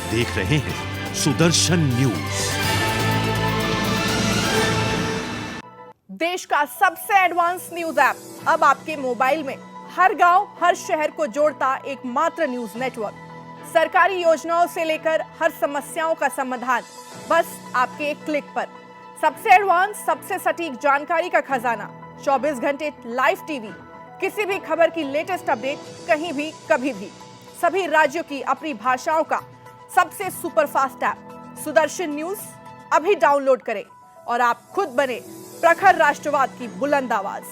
देख रहे हैं सुदर्शन न्यूज। देश का सबसे एडवांस न्यूज ऐप अब आपके मोबाइल में, हर गांव, हर शहर को जोड़ता एकमात्र न्यूज नेटवर्क। सरकारी योजनाओं से लेकर हर समस्याओं का समाधान बस आपके एक क्लिक पर। सबसे एडवांस, सबसे सटीक जानकारी का खजाना, 24 घंटे लाइव टीवी, किसी भी खबर की लेटेस्ट अपडेट कहीं भी कभी भी, सभी राज्यों की अपनी भाषाओं का सबसे सुपरफास्ट ऐप सुदर्शन न्यूज अभी डाउनलोड करें और आप खुद बने प्रखर राष्ट्रवाद की बुलंद आवाज।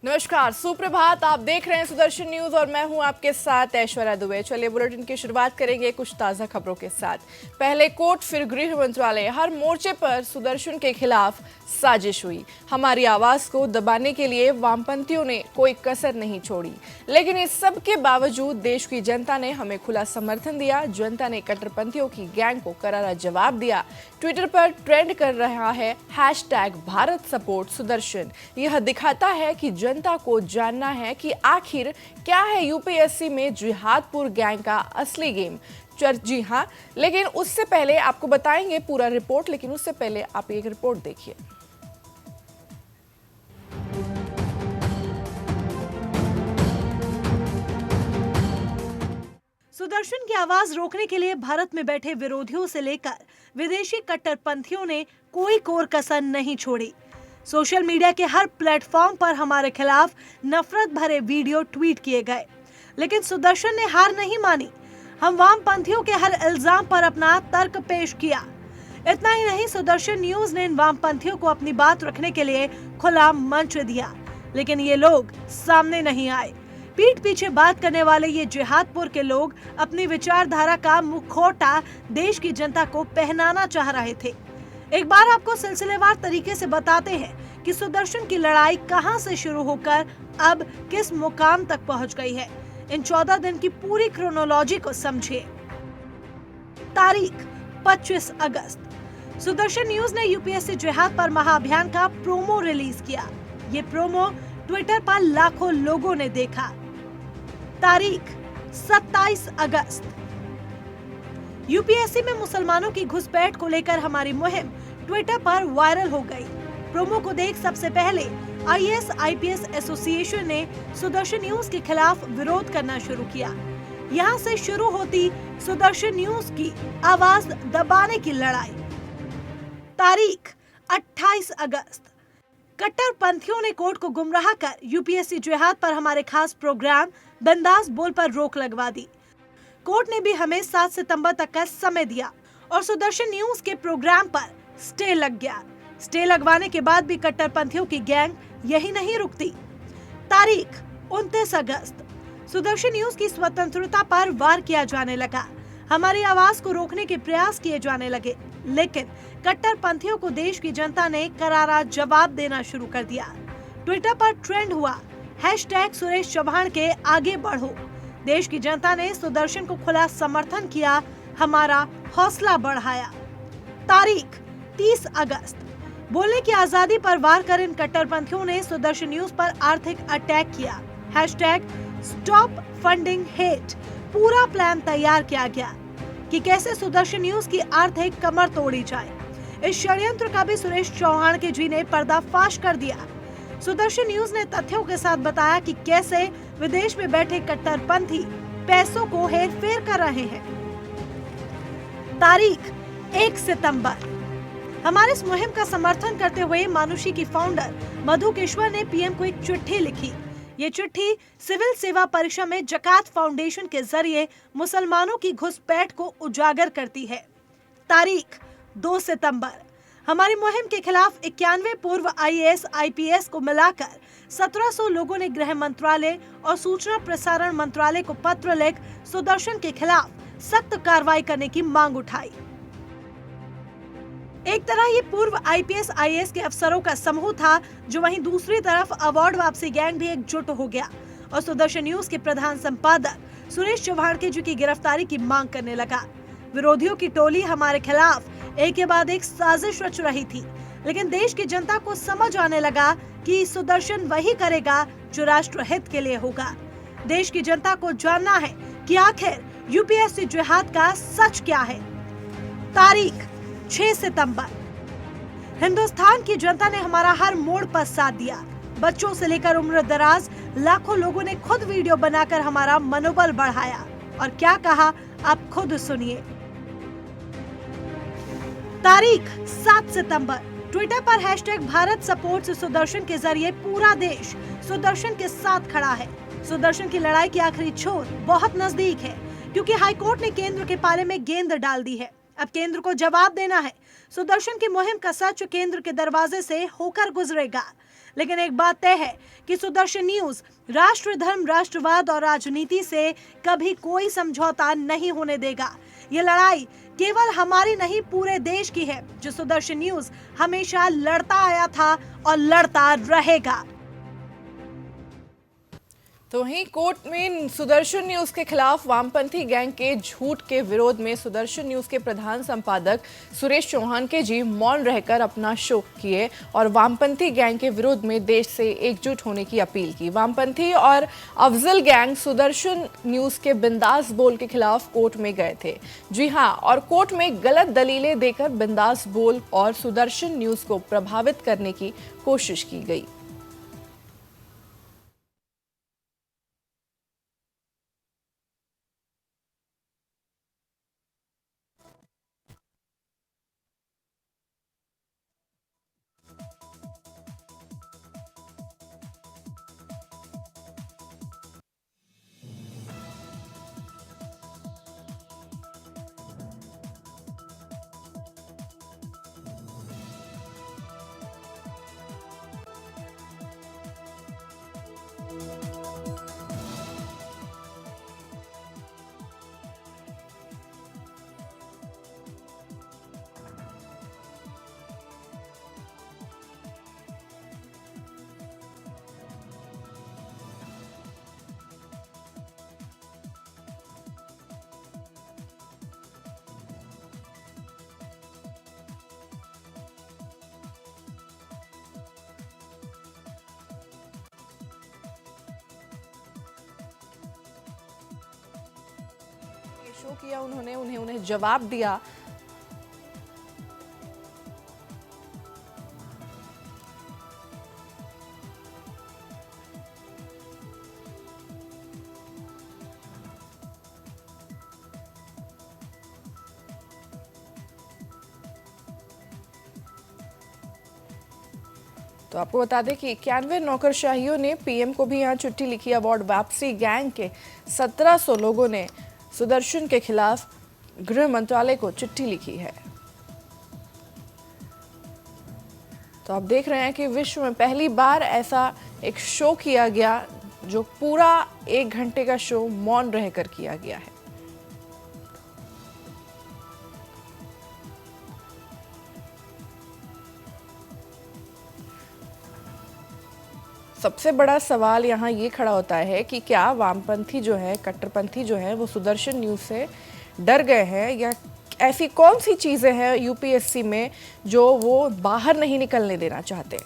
नमस्कार, सुप्रभात। आप देख रहे हैं सुदर्शन न्यूज और मैं हूं आपके साथ ऐश्वर्या दुबे। चलिए बुलेटिन की शुरुआत करेंगे कुछ ताजा खबरों के साथ। पहले कोर्ट, फिर गृह मंत्रालय, हर मोर्चे पर सुदर्शन के खिलाफ साजिश हुई। हमारी आवाज को दबाने के लिए वामपंथियों ने कोई कसर नहीं छोड़ी, लेकिन इस सब के बावजूद देश की जनता ने हमें खुला समर्थन दिया। जनता ने कट्टरपंथियों की गैंग को करारा जवाब दिया। ट्विटर पर ट्रेंड कर रहा है #भारत सपोर्ट सुदर्शन। यह दिखाता है कि जनता को जानना है कि आखिर क्या है यूपीएससी में जिहादपुर गैंग का असली गेम। जी हाँ, लेकिन उससे पहले आपको बताएंगे पूरा रिपोर्ट, लेकिन उससे पहले आप एक रिपोर्ट देखिए। सुदर्शन की आवाज रोकने के लिए भारत में बैठे विरोधियों से लेकर विदेशी कट्टरपंथियों ने कोई कोर कसर नहीं छोड़ी। सोशल मीडिया के हर प्लेटफॉर्म पर हमारे खिलाफ नफरत भरे वीडियो ट्वीट किए गए, लेकिन सुदर्शन ने हार नहीं मानी। हम वामपंथियों के हर इल्जाम पर अपना तर्क पेश किया। इतना ही नहीं, सुदर्शन न्यूज ने इन वामपंथियों को अपनी बात रखने के लिए खुला मंच दिया, लेकिन ये लोग सामने नहीं आए। पीठ पीछे बात करने वाले ये जिहादपुर के लोग अपनी विचारधारा का मुखौटा देश की जनता को पहनाना चाह रहे थे। एक बार आपको सिलसिलेवार तरीके से बताते हैं कि सुदर्शन की लड़ाई कहां से शुरू होकर अब किस मुकाम तक पहुंच गई है। इन 14 दिन की पूरी क्रोनोलॉजी को समझिए। तारीख 25 अगस्त। सुदर्शन न्यूज ने यूपीएससी जिहाद पर महाअभियान का प्रोमो रिलीज किया। ये प्रोमो ट्विटर पर लाखों लोगों ने देखा। तारीख 27 अगस्त। यूपीएससी में मुसलमानों की घुसपैठ को लेकर हमारी मुहिम ट्विटर पर वायरल हो गई। प्रोमो को देख सबसे पहले आईएएस आईपीएस एसोसिएशन ने सुदर्शन न्यूज के खिलाफ विरोध करना शुरू किया। यहाँ से शुरू होती सुदर्शन न्यूज की आवाज दबाने की लड़ाई। तारीख 28 अगस्त। कट्टरपंथियों ने कोर्ट को गुमराह कर यूपीएससी जिहाद पर हमारे खास प्रोग्राम बिंदास बोल पर रोक लगवा दी। कोर्ट ने भी हमें 7 सितंबर तक का समय दिया और सुदर्शन न्यूज के प्रोग्राम पर स्टे लग गया। स्टे लगवाने के बाद भी कट्टरपंथियों की गैंग यही नहीं रुकती। तारीख 29 अगस्त। सुदर्शन न्यूज की स्वतंत्रता पर वार किया जाने लगा। हमारी आवाज को रोकने के प्रयास किए जाने लगे, लेकिन कट्टरपंथियों को देश की जनता ने करारा जवाब देना शुरू कर दिया। ट्विटर पर ट्रेंड हुआ #सुरेश चौहान के आगे बढ़ो। देश की जनता ने सुदर्शन को खुला समर्थन किया, हमारा हौसला बढ़ाया। तारीख 30 अगस्त। बोलने की आजादी पर वार कर इन कट्टरपंथियों ने सुदर्शन न्यूज पर आर्थिक अटैक किया। #Stop funding hate. पूरा प्लान तैयार किया गया कि कैसे सुदर्शन न्यूज की आर्थिक कमर तोड़ी जाए। इस षड्यंत्र का भी सुरेश चौहान के जी ने पर्दाफाश कर दिया। सुदर्शन न्यूज ने तथ्यों के साथ बताया कि कैसे विदेश में बैठे कट्टरपंथी पैसों को हेरफेर कर रहे हैं। तारीख 1 सितंबर। हमारे इस मुहिम का समर्थन करते हुए मानुषी की फाउंडर मधु किश्वर ने पीएम को एक चिट्ठी लिखी। ये चिट्ठी सिविल सेवा परीक्षा में जकात फाउंडेशन के जरिए मुसलमानों की घुसपैठ को उजागर करती है। तारीख 2 सितंबर। हमारी मुहिम के खिलाफ 91 पूर्व आईएएस आईपीएस को मिलाकर 1700 लोगों ने गृह मंत्रालय और सूचना प्रसारण मंत्रालय को पत्र लिख सुदर्शन के खिलाफ सख्त कार्रवाई करने की मांग उठाई। एक तरह ये पूर्व आईपीएस आईएएस के अफसरों का समूह था, जो वहीं दूसरी तरफ अवार्ड वापसी गैंग भी एकजुट हो गया और सुदर्शन न्यूज के प्रधान संपादक सुरेश चौहान की गिरफ्तारी की मांग करने लगा। विरोधियों की टोली हमारे खिलाफ एक के बाद एक साजिश रच रही थी। लेकिन देश की जनता को समझ आने लगा कि सुदर्शन वही करेगा जो राष्ट्र हित के लिए होगा। देश की जनता को जानना है कि आखिर यूपीएससी जिहाद का सच क्या है। तारीख 6 सितंबर। हिंदुस्तान की जनता ने हमारा हर मोड़ पर साथ दिया। बच्चों से लेकर उम्र दराज लाखों लोगों ने खुद वीडियो बनाकर हमारा मनोबल बढ़ाया और क्या कहा आप खुद सुनिए। तारीख 7 सितंबर। ट्विटर पर हैशटैग भारत सपोर्ट्स सुदर्शन के जरिए पूरा देश सुदर्शन के साथ खड़ा है। सुदर्शन की लड़ाई की आखिरी छोर बहुत नजदीक है क्योंकि हाईकोर्ट ने केंद्र के पाले में गेंद डाल दी है। अब केंद्र को जवाब देना है। सुदर्शन की मुहिम का सच केंद्र के दरवाजे से होकर गुजरेगा। लेकिन एक बात तय है कि सुदर्शन न्यूज राष्ट्र, धर्म, राष्ट्रवाद और राजनीति से कभी कोई समझौता नहीं होने देगा। ये लड़ाई केवल हमारी नहीं, पूरे देश की है, जो सुदर्शन न्यूज हमेशा लड़ता आया था और लड़ता रहेगा। तो वहीं कोर्ट में सुदर्शन न्यूज के खिलाफ वामपंथी गैंग के झूठ के विरोध में सुदर्शन न्यूज के प्रधान संपादक सुरेश चौहान के जी मौन रहकर अपना शोक किए और वामपंथी गैंग के विरोध में देश से एकजुट होने की अपील की। वामपंथी और अफजल गैंग सुदर्शन न्यूज के बिंदास बोल के खिलाफ कोर्ट में गए थे। जी हाँ, और कोर्ट में गलत दलीलें देकर बिंदास बोल और सुदर्शन न्यूज को प्रभावित करने की कोशिश की गई। शो किया उन्हें जवाब दिया। तो आपको बता दें कि 91 नौकरशाहियों ने पीएम को भी यहाँ चिट्ठी लिखी। अवार्ड वापसी गैंग के 1700 लोगों ने सुदर्शन के खिलाफ गृह मंत्रालय को चिट्ठी लिखी है। तो आप देख रहे हैं कि विश्व में पहली बार ऐसा एक शो किया गया जो पूरा 1 घंटे का शो मौन रहकर किया गया है। सबसे बड़ा सवाल यहाँ ये खड़ा होता है कि क्या वामपंथी जो है, कट्टरपंथी जो है, वो सुदर्शन न्यूज़ से डर गए हैं या ऐसी कौन सी चीज़ें हैं यूपीएससी में जो वो बाहर नहीं निकलने देना चाहते।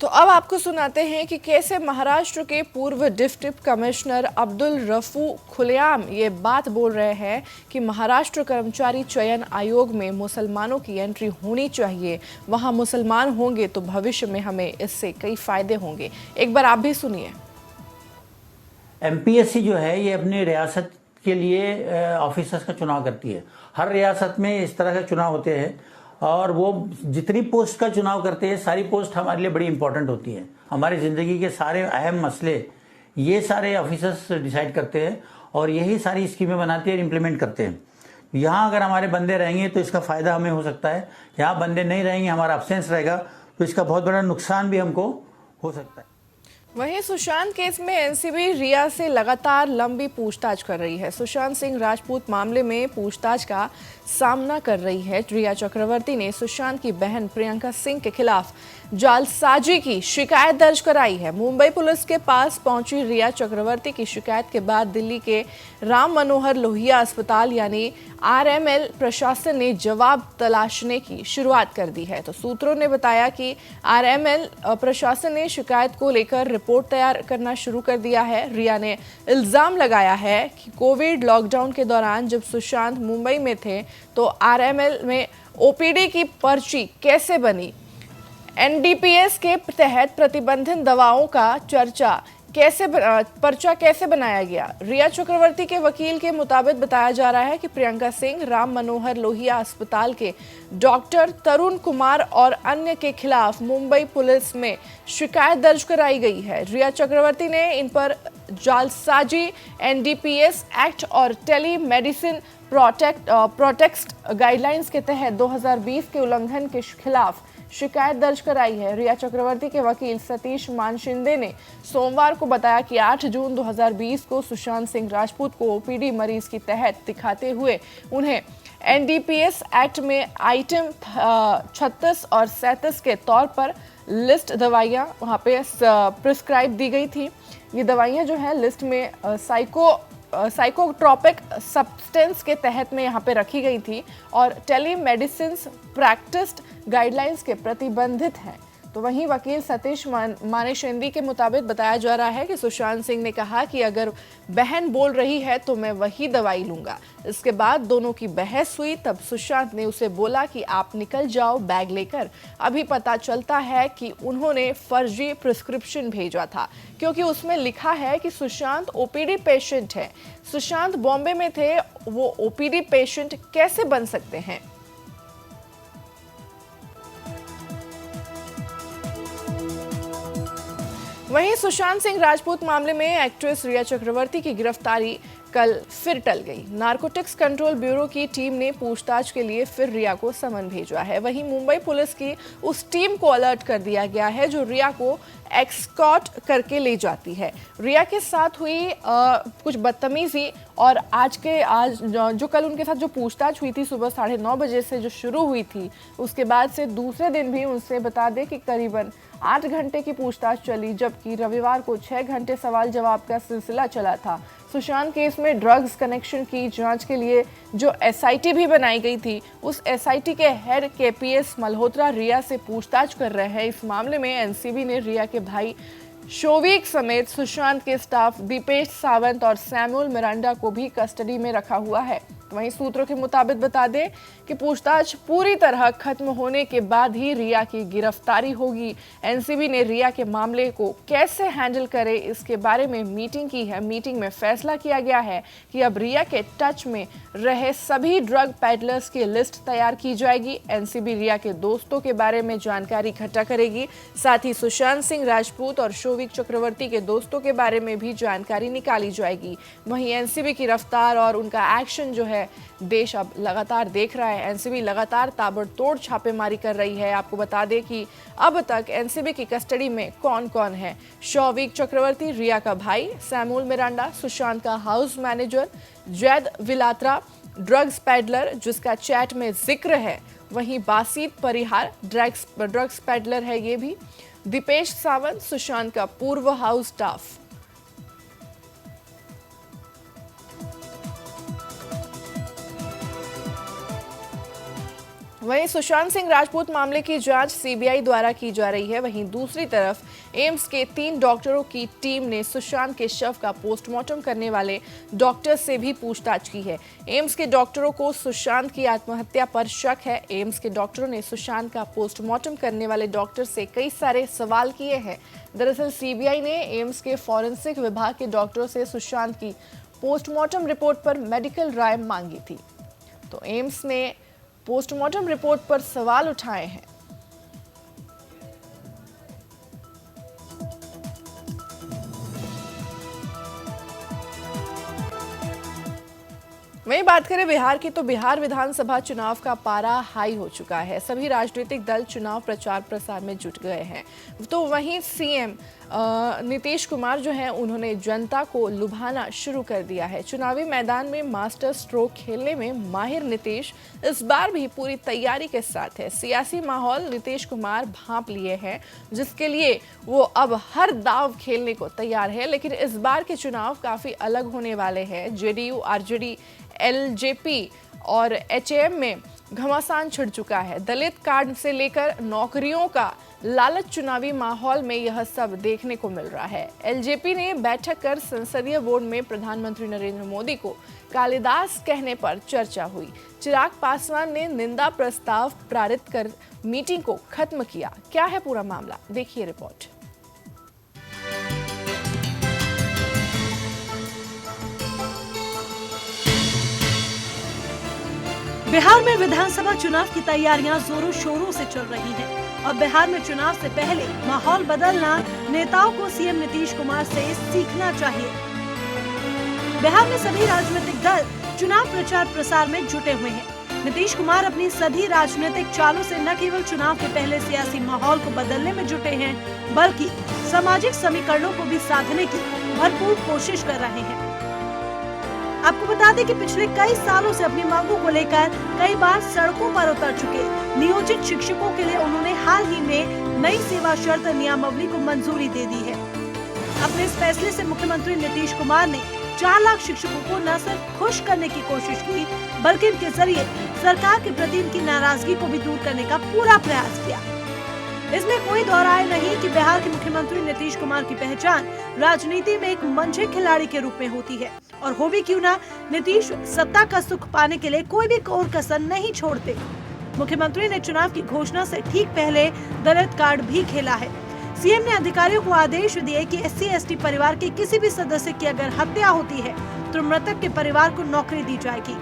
तो अब आपको सुनाते हैं कि कैसे महाराष्ट्र के पूर्व डिप्टी कमिश्नर अब्दुल रफू खुलेआम ये बात बोल रहे हैं कि महाराष्ट्र कर्मचारी चयन आयोग में मुसलमानों की एंट्री होनी चाहिए, वहां मुसलमान होंगे तो भविष्य में हमें इससे कई फायदे होंगे। एक बार आप भी सुनिए। एमपीएससी जो है ये अपनी रियासत के लिए ऑफिसर्स का चुनाव करती है। हर रियासत में इस तरह के चुनाव होते हैं और वो जितनी पोस्ट का चुनाव करते हैं सारी पोस्ट हमारे लिए बड़ी इंपॉर्टेंट होती है। हमारी ज़िंदगी के सारे अहम मसले ये सारे ऑफिसर्स डिसाइड करते हैं और यही सारी स्कीमें बनाते हैं और इम्प्लीमेंट करते हैं। यहाँ अगर हमारे बंदे रहेंगे तो इसका फायदा हमें हो सकता है, यहाँ बंदे नहीं रहेंगे, हमारा अब्सेंस रहेगा तो इसका बहुत बड़ा नुकसान भी हमको हो सकता है। वहीं सुशांत केस में एनसीबी रिया से लगातार लंबी पूछताछ कर रही है। सुशांत सिंह राजपूत मामले में पूछताछ का सामना कर रही है। रिया चक्रवर्ती ने सुशांत की बहन प्रियंका सिंह के खिलाफ जालसाजी की शिकायत दर्ज कराई है। मुंबई पुलिस के पास पहुंची रिया चक्रवर्ती की शिकायत के बाद दिल्ली के राम मनोहर लोहिया अस्पताल यानी आरएमएल प्रशासन ने जवाब तलाशने की शुरुआत कर दी है। तो सूत्रों ने बताया कि आरएमएल प्रशासन ने शिकायत को लेकर रिपोर्ट तैयार करना शुरू कर दिया है। रिया ने इल्जाम लगाया है कि कोविड लॉकडाउन के दौरान जब सुशांत मुंबई में थे तो आरएमएल में ओपीडी की पर्ची कैसे बनी, एनडीपीएस के तहत प्रतिबंधित दवाओं का पर्चा कैसे बनाया गया। रिया चक्रवर्ती के वकील के मुताबिक बताया जा रहा है कि प्रियंका सिंह राम मनोहर लोहिया अस्पताल के डॉक्टर तरुण कुमार और अन्य के खिलाफ मुंबई पुलिस में शिकायत दर्ज कराई गई है। रिया चक्रवर्ती ने इन पर जालसाजी, एनडीपीएस एक्ट और टेली मेडिसिन प्रोटेक्ट गाइडलाइंस के तहत 2020 के उल्लंघन के खिलाफ शिकायत दर्ज कराई है। रिया चक्रवर्ती के वकील सतीश मानशिंदे ने सोमवार को बताया कि 8 जून 2020 को सुशांत सिंह राजपूत को ओपीडी मरीज की तहत दिखाते हुए उन्हें एनडीपीएस एक्ट में आइटम 36 और 37 के तौर पर लिस्ट दवाइयां वहां पे प्रिस्क्राइब दी गई थी। ये दवाइयां जो है लिस्ट में साइकोट्रोपिक सब्सटेंस के तहत में यहाँ पे रखी गई थी और टेलीमेडिसिन प्रैक्टिस गाइडलाइंस के प्रतिबंधित हैं। तो वहीं वकील सतीश मानेशिंदी के मुताबिक बताया जा रहा है कि सुशांत सिंह ने कहा कि अगर बहन बोल रही है तो मैं वही दवाई लूंगा। इसके बाद दोनों की बहस हुई, तब सुशांत ने उसे बोला कि आप निकल जाओ बैग लेकर। अभी पता चलता है कि उन्होंने फर्जी प्रिस्क्रिप्शन भेजा था क्योंकि उसमें लिखा है कि सुशांत ओपीडी पेशेंट है। सुशांत बॉम्बे में थे, वो ओपीडी पेशेंट कैसे बन सकते हैं। वहीं सुशांत सिंह राजपूत मामले में एक्ट्रेस रिया चक्रवर्ती की गिरफ्तारी कल फिर टल गई। नारकोटिक्स कंट्रोल ब्यूरो की टीम ने पूछताछ के लिए फिर रिया को समन भेजा है। वहीं मुंबई पुलिस की उस टीम को अलर्ट कर दिया गया है जो रिया को एक्सकॉर्ट करके ले जाती है। रिया के साथ हुई कुछ बदतमीजी और आज जो कल उनके साथ जो पूछताछ हुई थी सुबह 9:30 बजे से जो शुरू हुई थी, उसके बाद से दूसरे दिन भी उनसे बता दें कि करीबन 8 घंटे की पूछताछ चली, जबकि रविवार को 6 घंटे सवाल जवाब का सिलसिला चला था। सुशांत केस में ड्रग्स कनेक्शन की जांच के लिए जो एसआईटी भी बनाई गई थी, उस एसआईटी के हेड केपीएस मल्होत्रा रिया से पूछताछ कर रहे हैं। इस मामले में एनसीबी ने रिया के भाई शोविक समेत सुशांत के स्टाफ दीपेश सावंत और सैमुअल मिरांडा को भी कस्टडी में रखा हुआ है। वहीं सूत्रों के मुताबिक बता दें कि पूछताछ पूरी तरह खत्म होने के बाद ही रिया की गिरफ्तारी होगी। एनसीबी ने रिया के मामले को कैसे हैंडल करे इसके बारे में मीटिंग की है। मीटिंग में फैसला किया गया है कि अब रिया के टच में रहे सभी ड्रग पैडलर्स की लिस्ट तैयार की जाएगी। एनसीबी रिया के दोस्तों के बारे में जानकारी इकट्ठा करेगी, साथ ही सुशांत सिंह राजपूत और शोविक चक्रवर्ती के दोस्तों के बारे में भी जानकारी निकाली जाएगी। वहीं एनसीबी की रफ्तार और उनका एक्शन जो है देश अब लगातार देख रहा है। एनसीबी लगातार ताबड़तोड़ छापेमारी कर रही है। आपको बता दें कि अब तक एनसीबी की कस्टडी में कौन-कौन है। शौविक चक्रवर्ती, रिया का भाई सैमुअल मिरांडा, सुशांत का house manager Zaid Vilatra, drugs peddler जिसका चैट में जिक्र है, वहीं बासित परिहार ड्रग्स पैडलर है ये भी, दीपेश सावंत सुशांत का पूर्व हाउस स्टाफ। वहीं सुशांत सिंह राजपूत मामले की जांच सीबीआई द्वारा की जा रही है। वहीं दूसरी तरफ एम्स के 3 डॉक्टरों की टीम ने सुशांत के शव का पोस्टमार्टम करने वाले डॉक्टर से भी पूछताछ की है। एम्स के डॉक्टरों को सुशांत की आत्महत्या पर शक है। एम्स के डॉक्टरों ने सुशांत का पोस्टमार्टम करने वाले डॉक्टर से कई सारे सवाल किए हैं। दरअसल सीबीआई ने एम्स के फॉरेंसिक विभाग के डॉक्टरों से सुशांत की पोस्टमार्टम रिपोर्ट पर मेडिकल राय मांगी थी। तो एम्स ने पोस्टमार्टम रिपोर्ट पर सवाल उठाए हैं। वहीं बात करें बिहार की, तो बिहार विधानसभा चुनाव का पारा हाई हो चुका है। सभी राजनीतिक दल चुनाव प्रचार प्रसार में जुट गए हैं। तो वहीं सीएम नीतीश कुमार जो है, उन्होंने जनता को लुभाना शुरू कर दिया है। चुनावी मैदान में मास्टर स्ट्रोक खेलने में माहिर नीतीश इस बार भी पूरी तैयारी के साथ है। सियासी माहौल नीतीश कुमार भांप लिए हैं, जिसके लिए वो अब हर दांव खेलने को तैयार है। लेकिन इस बार के चुनाव काफी अलग होने वाले हैं। जेडीयू, आरजेडी, एलजेपी और एचएएम में घमासान छिड़ चुका है। दलित कार्ड से लेकर नौकरियों का लालच, चुनावी माहौल में यह सब देखने को मिल रहा है। एलजेपी ने बैठक कर संसदीय बोर्ड में प्रधानमंत्री नरेंद्र मोदी को कालिदास कहने पर चर्चा हुई। चिराग पासवान ने निंदा प्रस्ताव पारित कर मीटिंग को खत्म किया। क्या है पूरा मामला, देखिए रिपोर्ट। बिहार में विधानसभा चुनाव की तैयारियां जोरों शोरों से चल रही हैं और बिहार में चुनाव से पहले माहौल बदलना नेताओं को सीएम नीतीश कुमार से सीखना चाहिए। बिहार में सभी राजनीतिक दल चुनाव प्रचार प्रसार में जुटे हुए हैं। नीतीश कुमार अपनी सभी राजनीतिक चालों से न केवल चुनाव के पहले सियासी माहौल को बदलने में जुटे हैं, बल्कि सामाजिक समीकरणों को भी साधने की भरपूर कोशिश कर रहे हैं। आपको बता दें कि पिछले कई सालों से अपनी मांगों को लेकर कई बार सड़कों पर उतर चुके नियोजित शिक्षकों के लिए उन्होंने हाल ही में नई सेवा शर्त नियमावली को मंजूरी दे दी है। अपने इस फैसले से मुख्यमंत्री नीतीश कुमार ने 4 लाख शिक्षकों को न सिर्फ खुश करने की कोशिश की, बल्कि इनके जरिए सरकार के प्रति इनकी नाराजगी को भी दूर करने का पूरा प्रयास किया। इसमें कोई दो राय नहीं कि बिहार के मुख्यमंत्री नीतीश कुमार की पहचान राजनीति में एक मंझे खिलाड़ी के रूप में होती है, और हो भी क्यों ना, नीतीश सत्ता का सुख पाने के लिए कोई भी कोर कसर नहीं छोड़ते। मुख्यमंत्री ने चुनाव की घोषणा से ठीक पहले दलित कार्ड भी खेला है। सीएम ने अधिकारियों को आदेश दिए कि SC/ST परिवार के किसी भी सदस्य की अगर हत्या होती है तो मृतक के परिवार को नौकरी दी जाएगी,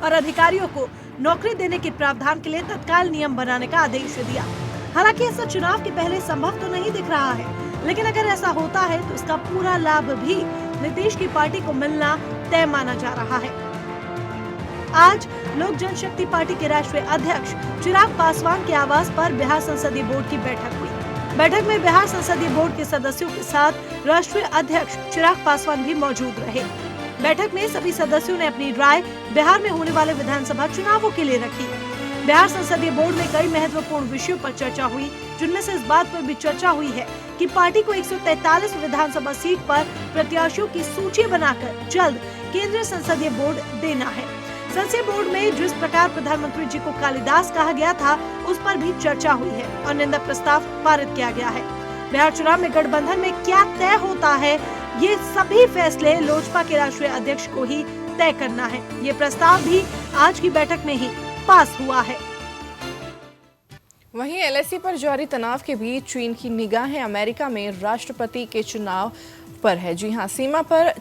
और अधिकारियों को नौकरी देने के प्रावधान के लिए तत्काल नियम बनाने का आदेश दिया। हालांकि ऐसा चुनाव के पहले संभव तो नहीं दिख रहा है, लेकिन अगर ऐसा होता है तो इसका पूरा लाभ भी नीतीश की पार्टी को मिलना तय माना जा रहा है। आज लोक जनशक्ति पार्टी के राष्ट्रीय अध्यक्ष चिराग पासवान के आवास पर बिहार संसदीय बोर्ड की बैठक हुई। बैठक में बिहार संसदीय बोर्ड के सदस्यों के साथ राष्ट्रीय अध्यक्ष चिराग पासवान भी मौजूद रहे। बैठक में सभी सदस्यों ने अपनी राय बिहार में होने वाले विधानसभा चुनावों के लिए रखी। बिहार संसदीय बोर्ड में कई महत्वपूर्ण विषयों पर चर्चा हुई, जिनमें से इस बात पर भी चर्चा हुई है कि पार्टी को 143 विधानसभा सीट पर प्रत्याशियों की सूची बनाकर जल्द केंद्रीय संसदीय बोर्ड देना है। संसदीय बोर्ड में जिस प्रकार प्रधानमंत्री जी को कालिदास कहा गया था, उस पर भी चर्चा हुई है और निंदा प्रस्ताव पारित किया गया है। बिहार चुनाव में गठबंधन में क्या तय होता है, ये सभी फैसले लोजपा के राष्ट्रीय अध्यक्ष को ही तय करना है। ये प्रस्ताव भी आज की बैठक में ही पास हुआ है। वहीं LAC पर जारी तनाव के बीच चीन की निगाहें अमेरिका में राष्ट्रपति के चुनाव पर है। जी हां, सीमा पर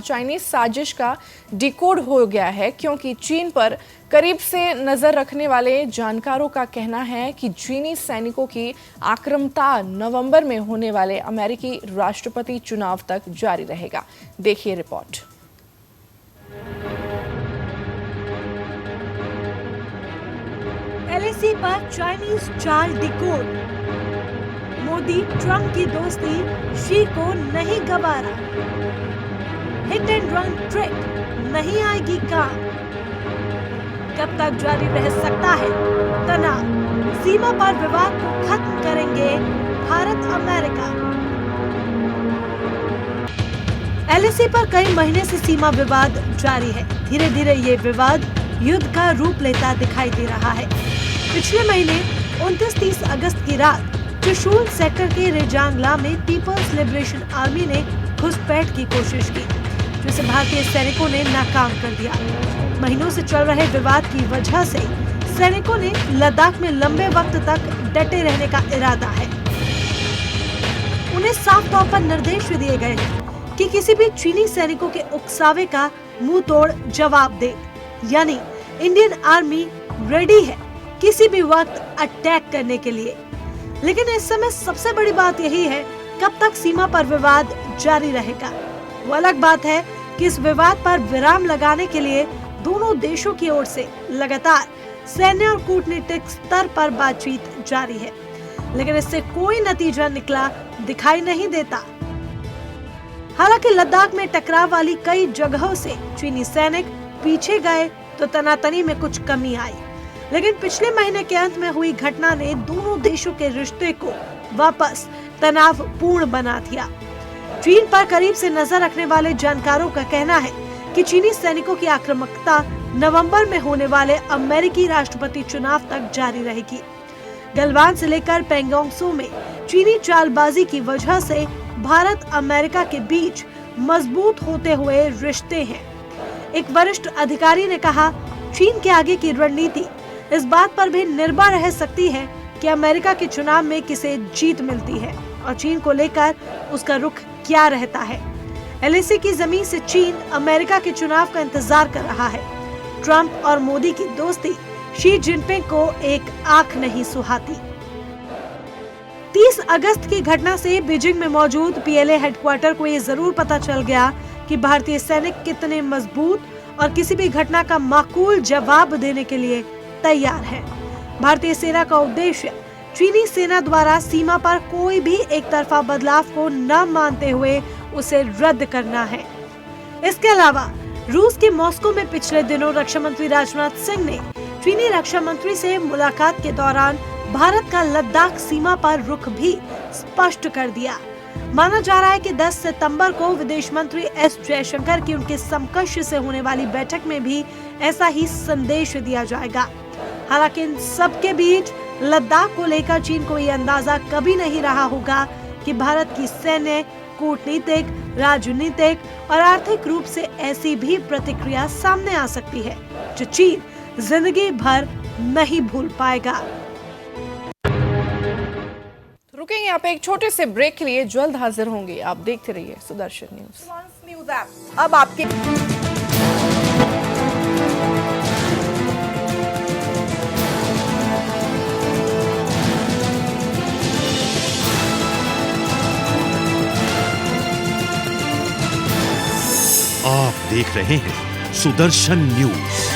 चाइनीज साजिश का डिकोड हो गया है, क्योंकि चीन पर करीब से नजर रखने वाले जानकारों का कहना है कि चीनी सैनिकों की आक्रामकता नवंबर में होने वाले अमेरिकी राष्ट्रपति चुनाव तक जारी रहेगा। देखिए रिपोर्ट। LAC पर चाइनीज चाल डिकोड। मोदी ट्रंप की दोस्ती शी को नहीं गवारा। हिट एंड रन ट्रिक नहीं आएगी काम। कब तक जारी रह सकता है तनाव? सीमा पर विवाद को खत्म करेंगे भारत अमेरिका। LAC पर कई महीने से सीमा विवाद जारी है। धीरे धीरे ये विवाद युद्ध का रूप लेता दिखाई दे रहा है। पिछले महीने 29-30 अगस्त की रात त्रिशूल सेक्टर के रेजांगला में पीपल्स लिबरेशन आर्मी ने घुसपैठ की कोशिश की, जिसे भारतीय सैनिकों ने नाकाम कर दिया। महीनों से चल रहे विवाद की वजह से सैनिकों ने लद्दाख में लंबे वक्त तक डटे रहने का इरादा है। उन्हें साफ तौर पर निर्देश दिए गए हैं कि किसी भी चीनी सैनिकों के उकसावे का मुंह तोड़ जवाब दे, यानी इंडियन आर्मी रेडी है किसी भी वक्त अटैक करने के लिए। लेकिन इस समय सबसे बड़ी बात यही है, कब तक सीमा पर विवाद जारी रहेगा। वो अलग बात है कि इस विवाद पर विराम लगाने के लिए दोनों देशों की ओर से लगातार सैन्य और कूटनीतिक स्तर पर बातचीत जारी है, लेकिन इससे कोई नतीजा निकला दिखाई नहीं देता। हालांकि लद्दाख में टकराव वाली कई जगहों से चीनी सैनिक पीछे गए तो तनातनी में कुछ कमी आई, लेकिन पिछले महीने के अंत में हुई घटना ने दोनों देशों के रिश्ते को वापस तनावपूर्ण बना दिया। चीन पर करीब से नजर रखने वाले जानकारों का कहना है कि चीनी सैनिकों की आक्रामकता नवंबर में होने वाले अमेरिकी राष्ट्रपति चुनाव तक जारी रहेगी। गलवान से लेकर पैंगोंग त्सो में चीनी चालबाजी की वजह से भारत अमेरिका के बीच मजबूत होते हुए रिश्ते हैं। एक वरिष्ठ अधिकारी ने कहा, चीन के आगे की रणनीति इस बात पर भी निर्भर रह सकती है कि अमेरिका के चुनाव में किसे जीत मिलती है और चीन को लेकर उसका रुख क्या रहता है। एलएसी की जमीन से चीन अमेरिका के चुनाव का इंतजार कर रहा है। ट्रंप और मोदी की दोस्ती शी जिनपिंग को एक आंख नहीं सुहाती। 30 अगस्त की घटना से बीजिंग में मौजूद पीएलए हेडक्वार्टर को ये जरूर पता चल गया कि भारतीय सैनिक कितने मजबूत और किसी भी घटना का माकूल जवाब देने के लिए तैयार है। भारतीय सेना का उद्देश्य चीनी सेना द्वारा सीमा पर कोई भी एक तरफा बदलाव को न मानते हुए उसे रद्द करना है। इसके अलावा रूस के मॉस्को में पिछले दिनों रक्षा मंत्री राजनाथ सिंह ने चीनी रक्षा मंत्री से मुलाकात के दौरान भारत का लद्दाख सीमा पर रुख भी स्पष्ट कर दिया। माना जा रहा है कि 10 सितंबर को विदेश मंत्री एस जयशंकर की उनके समकक्ष से होने वाली बैठक में भी ऐसा ही संदेश दिया जाएगा। हालांकि इन सबके बीच लद्दाख को लेकर चीन को ये अंदाजा कभी नहीं रहा होगा कि भारत की सैन्य, कूटनीतिक, राजनीतिक और आर्थिक रूप से ऐसी भी प्रतिक्रिया सामने आ सकती है जो चीन जिंदगी भर नहीं भूल पाएगा। रुकेंगे यहाँ पे एक छोटे से ब्रेक के लिए, जल्द हाजिर होंगे। आप देखते रहिए सुदर्शन न्यूज ऐप। अब आपके आप देख रहे हैं सुदर्शन न्यूज।